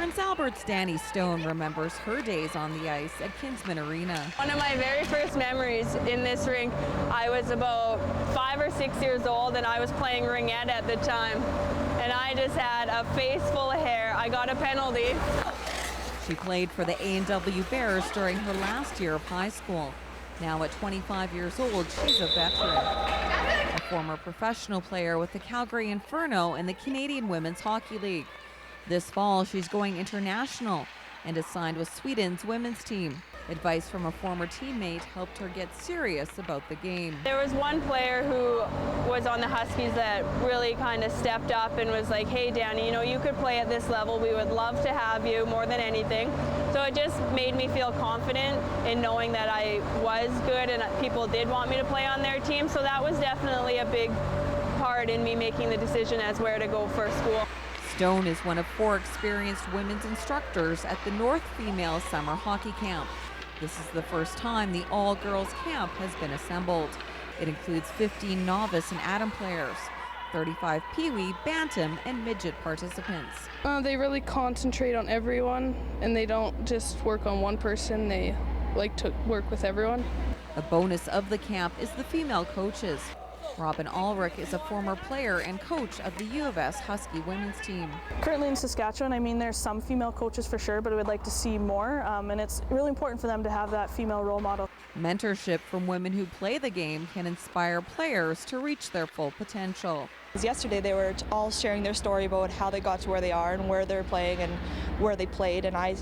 Prince Albert's Danny Stone remembers her days on the ice at Kinsman Arena. One of my very first memories in this rink, I was about 5 or 6 years old and I was playing ringette at the time. And I just had a face full of hair. I got a penalty. She played for the A&W Bears during her last year of high school. Now at 25 years old, she's a veteran. A former professional player with the Calgary Inferno in the Canadian Women's Hockey League. This fall, she's going international and is signed with Sweden's women's team. Advice from a former teammate helped her get serious about the game. There was one player who was on the Huskies that really kind of stepped up and was like, hey Danny, you know, you could play at this level. We would love to have you more than anything. So it just made me feel confident in knowing that I was good and people did want me to play on their team. So that was definitely a big part in me making the decision as where to go for school. Stone is one of 4 experienced women's instructors at the North Female Summer Hockey Camp. This is the first time the all-girls camp has been assembled. It includes 15 novice and atom players, 35 peewee, bantam, and midget participants. They really concentrate on everyone, and they don't just work on one person. They like to work with everyone. A bonus of the camp is the female coaches. Robin Ulrich is a former player and coach of the U of S Husky women's team. Currently in Saskatchewan, I mean, there's some female coaches for sure, but I would like to see more, and it's really important for them to have that female role model. Mentorship from women who play the game can inspire players to reach their full potential. Yesterday they were all sharing their story about how they got to where they are and where they're playing and where they played, and I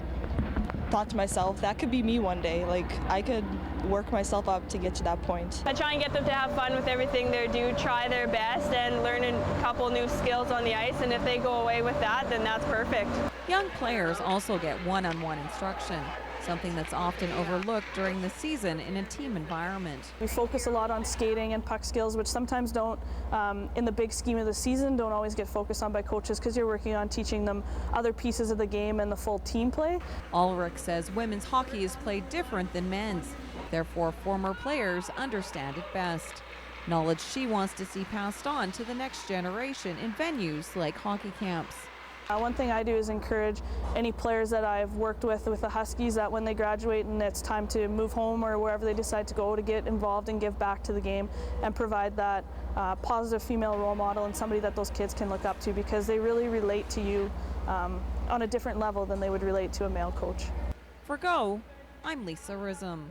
thought to myself, that could be me one day. Like, I could work myself up to get to that point. I try and get them to have fun with everything they do, try their best, and learn a couple new skills on the ice, and if they go away with that, then that's perfect. Young players also get one-on-one instruction, something that's often overlooked during the season in a team environment. We focus a lot on skating and puck skills, which sometimes don't, in the big scheme of the season, don't always get focused on by coaches because you're working on teaching them other pieces of the game and the full team play. Ulrich says women's hockey is played different than men's. Therefore, former players understand it best. Knowledge she wants to see passed on to the next generation in venues like hockey camps. One thing I do is encourage any players that I've worked with the Huskies that when they graduate and it's time to move home or wherever they decide to go, to get involved and give back to the game and provide that positive female role model and somebody that those kids can look up to, because they really relate to you on a different level than they would relate to a male coach. For Go, I'm Lisa Risom.